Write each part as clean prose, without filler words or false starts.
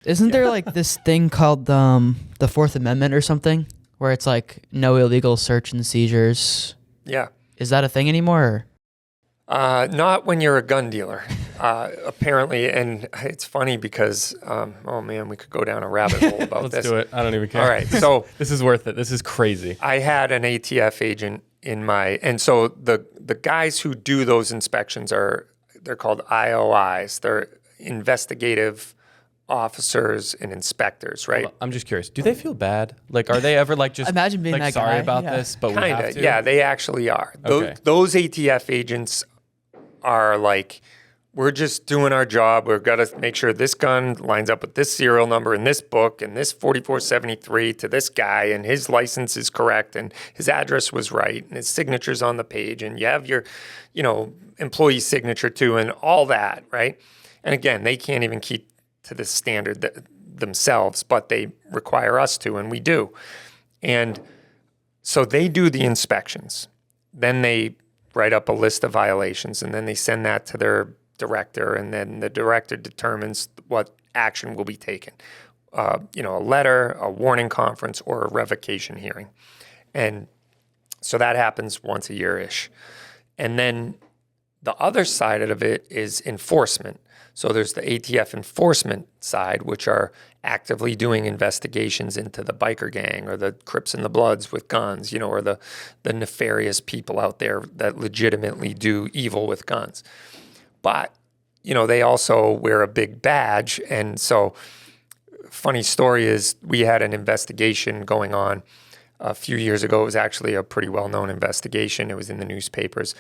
Isn't there like this thing called the Fourth Amendment or something, where it's like no illegal search and seizures? Yeah. Is that a thing anymore? Not when you're a gun dealer, apparently. And it's funny because, oh man, we could go down a rabbit hole about Let's this. do it. I don't even care. All right. So this is worth it. This is crazy. I had an ATF agent in my, and so the guys who do those inspections they're called IOIs. They're investigative officers and inspectors, right? Well, I'm just curious. Do they feel bad? Like, are they ever like just Imagine being like that sorry guy. about Yeah. this, but we have Kinda, to? yeah, they actually are. Okay. Those ATF agents are like, we're just doing our job. We've got to make sure this gun lines up with this serial number in this book and this 4473 to this guy, and his license is correct and his address was right and his signature's on the page and you have your, employee signature too and all that, right? And again, they can't even keep to the standard themselves, but they require us to, and we do. And so they do the inspections. Then they write up a list of violations, and then they send that to their director, and then the director determines what action will be taken. A letter, a warning conference, or a revocation hearing. And so that happens once a year-ish. And then the other side of it is enforcement. So there's the ATF enforcement side, which are actively doing investigations into the biker gang or the Crips and the Bloods with guns, or the nefarious people out there that legitimately do evil with guns. But, they also wear a big badge. And so funny story is we had an investigation going on a few years ago. It was actually a pretty well-known investigation. It was in the newspapers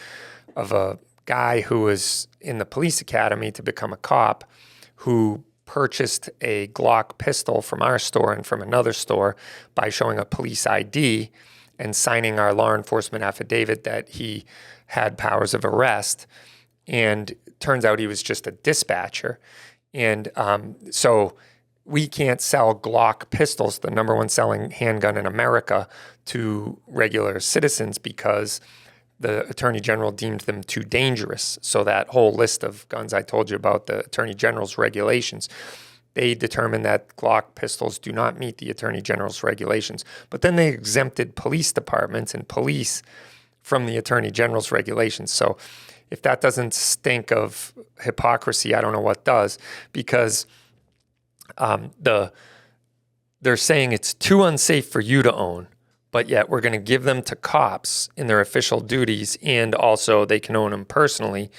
of a guy who was in the police academy to become a cop who purchased a Glock pistol from our store and from another store by showing a police ID and signing our law enforcement affidavit that he had powers of arrest. And turns out he was just a dispatcher. And so we can't sell Glock pistols, the number one selling handgun in America, to regular citizens because the Attorney General deemed them too dangerous. So that whole list of guns I told you about, the Attorney General's regulations, they determined that Glock pistols do not meet the Attorney General's regulations. But then they exempted police departments and police from the Attorney General's regulations. So if that doesn't stink of hypocrisy, I don't know what does, because they're saying it's too unsafe for you to own, but yet we're going to give them to cops in their official duties, and also they can own them personally.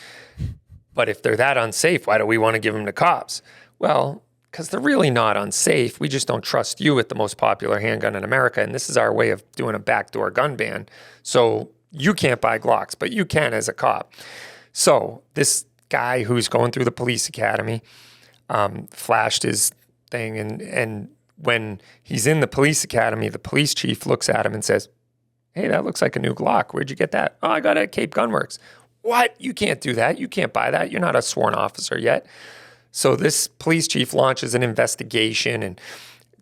But if they're that unsafe, why do we want to give them to cops? Well, because they're really not unsafe. We just don't trust you with the most popular handgun in America, and this is our way of doing a backdoor gun ban. So you can't buy Glocks, but you can as a cop. So this guy who's going through the police academy flashed his thing, and when he's in the police academy, the police chief looks at him and says, "Hey, that looks like a new Glock. Where'd you get that?" "Oh, I got it at Cape Gunworks." "What? You can't do that. You can't buy that. You're not a sworn officer yet." So this police chief launches an investigation and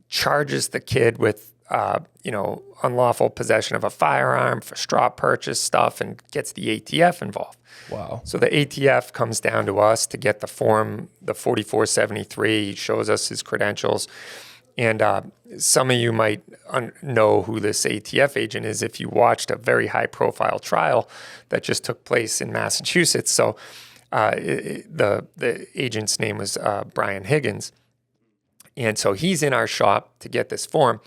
charges the kid with, unlawful possession of a firearm for straw purchase stuff and gets the ATF involved. Wow. So the ATF comes down to us to get the form, the 4473. He shows us his credentials. And some of you might know who this ATF agent is if you watched a very high-profile trial that just took place in Massachusetts. So the agent's name was Brian Higgins. And so he's in our shop to get this form,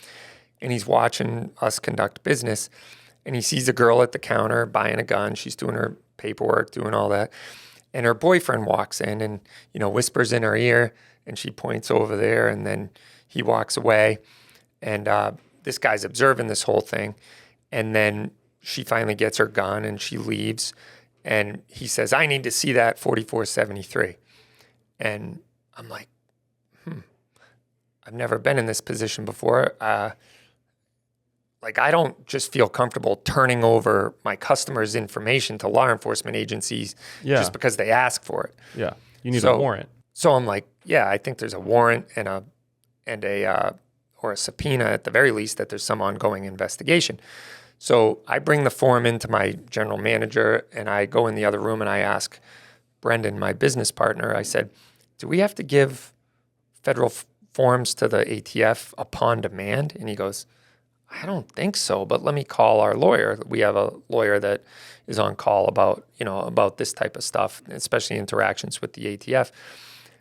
and he's watching us conduct business. And he sees a girl at the counter buying a gun. She's doing her paperwork, doing all that. And her boyfriend walks in and, whispers in her ear, and she points over there, and then he walks away. And this guy's observing this whole thing. And then she finally gets her gun and she leaves. And he says, "I need to see that 4473. And I'm like, I've never been in this position before. I don't just feel comfortable turning over my customers' information to law enforcement agencies just because they ask for it. Yeah, you need a warrant. So I'm like, yeah, I think there's a warrant and a subpoena at the very least that there's some ongoing investigation. So I bring the form into my general manager, and I go in the other room and I ask Brendan, my business partner, I said, "Do we have to give federal forms to the ATF upon demand? And he goes, I don't think so, but let me call our lawyer. We have a lawyer that is on call about, about this type of stuff, especially interactions with the ATF.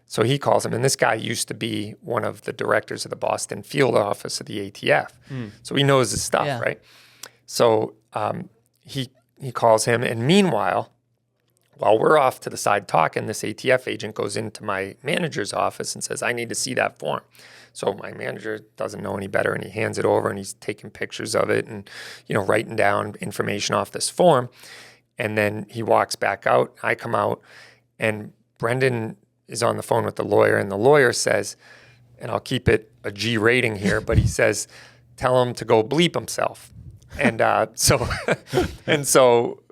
So he calls him, and this guy used to be one of the directors of the Boston field office of the ATF. So he knows his stuff, right? So he calls him, and meanwhile, while we're off to the side talking, this ATF agent goes into my manager's office and says, I need to see that form. So my manager doesn't know any better, and he hands it over, and he's taking pictures of it and, writing down information off this form. And then he walks back out. I come out, and Brendan is on the phone with the lawyer, and the lawyer says, and I'll keep it a G rating here, but he says, tell him to go bleep himself. And so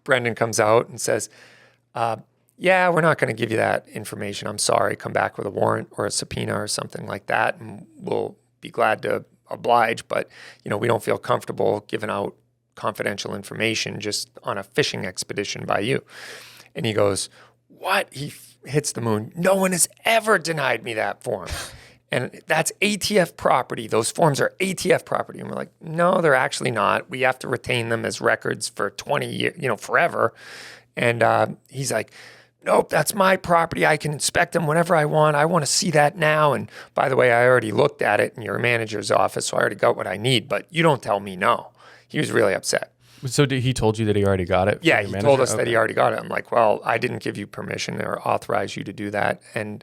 Brendan comes out and says, yeah, we're not going to give you that information. I'm sorry. Come back with a warrant or a subpoena or something like that, and we'll be glad to oblige. But, we don't feel comfortable giving out confidential information just on a fishing expedition by you. And he goes, what? He hits the moon. No one has ever denied me that form. And that's ATF property. Those forms are ATF property. And we're like, no, they're actually not. We have to retain them as records for 20 years, forever. And he's like, nope, that's my property. I can inspect them whenever I want. I want to see that now. And by the way, I already looked at it in your manager's office, so I already got what I need. But you don't tell me no. He was really upset. So he told you that he already got it? Yeah, he told us that he already got it. I'm like, well, I didn't give you permission or authorize you to do that. And,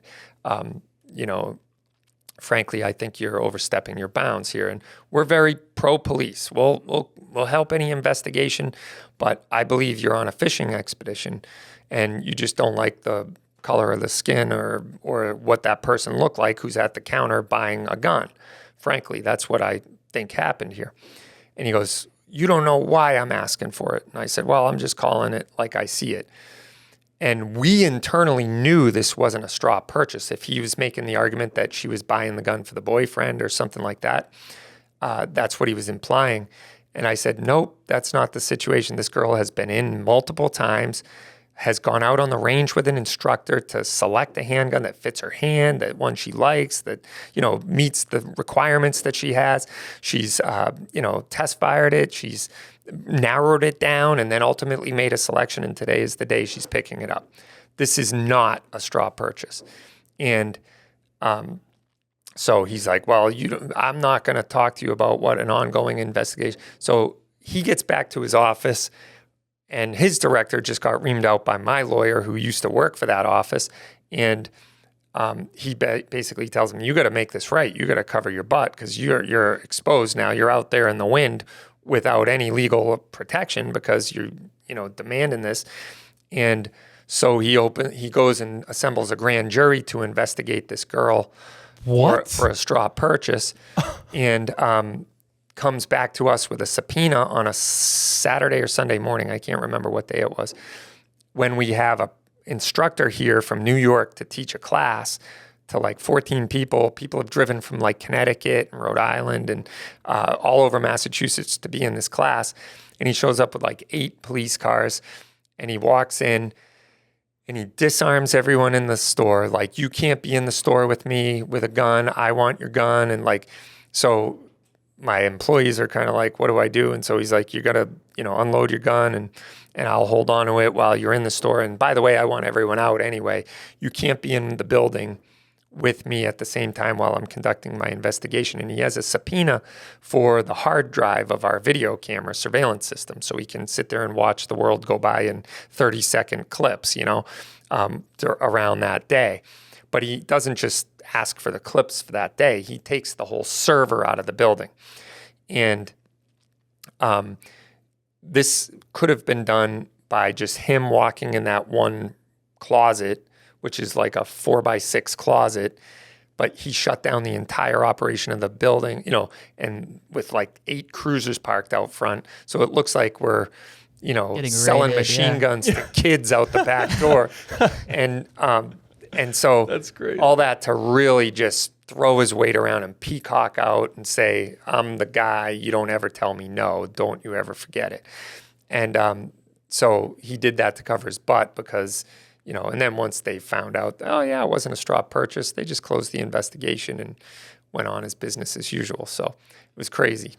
frankly, I think you're overstepping your bounds here. And we're very pro-police. We'll help any investigation, but I believe you're on a fishing expedition and you just don't like the color of the skin or what that person looked like who's at the counter buying a gun. Frankly, that's what I think happened here. And he goes, you don't know why I'm asking for it. And I said, well, I'm just calling it like I see it. And we internally knew this wasn't a straw purchase. If he was making the argument that she was buying the gun for the boyfriend or something like that, that's what he was implying. And I said, nope, that's not the situation. This girl has been in multiple times, has gone out on the range with an instructor to select a handgun that fits her hand, that one she likes, that, meets the requirements that she has. She's, test fired it. She's narrowed it down and then ultimately made a selection. And today is the day she's picking it up. This is not a straw purchase. And so he's like, well, I'm not going to talk to you about what an ongoing investigation. So he gets back to his office, and his director just got reamed out by my lawyer who used to work for that office. And he basically tells him, you got to make this right. You got to cover your butt because you're exposed now. You're out there in the wind without any legal protection because you're, demanding this. And so he goes and assembles a grand jury to investigate this girl for a straw purchase. And comes back to us with a subpoena on a Saturday or Sunday morning. I can't remember what day it was. When we have a instructor here from New York to teach a class to like 14 people. People have driven from like Connecticut and Rhode Island and all over Massachusetts to be in this class. And he shows up with like 8 police cars, and he walks in and he disarms everyone in the store. Like, you can't be in the store with me with a gun. I want your gun. And like, so my employees are kind of like, what do I do? And so he's like, you got to, unload your gun and I'll hold on to it while you're in the store. And by the way, I want everyone out anyway. You can't be in the building with me at the same time while I'm conducting my investigation. And he has a subpoena for the hard drive of our video camera surveillance system. So he can sit there and watch the world go by in 30-second clips, around that day. But he doesn't just ask for the clips for that day. He takes the whole server out of the building. And this could have been done by just him walking in that one closet, which is like a 4x6 closet, but he shut down the entire operation of the building, and with like 8 cruisers parked out front. So it looks like we're, selling machine guns to kids out the back door. And so that's great. All that to really just throw his weight around and peacock out and say, I'm the guy, you don't ever tell me no, don't you ever forget it. And so he did that to cover his butt because, And then once they found out, oh yeah, it wasn't a straw purchase, they just closed the investigation and went on as business as usual. So it was crazy.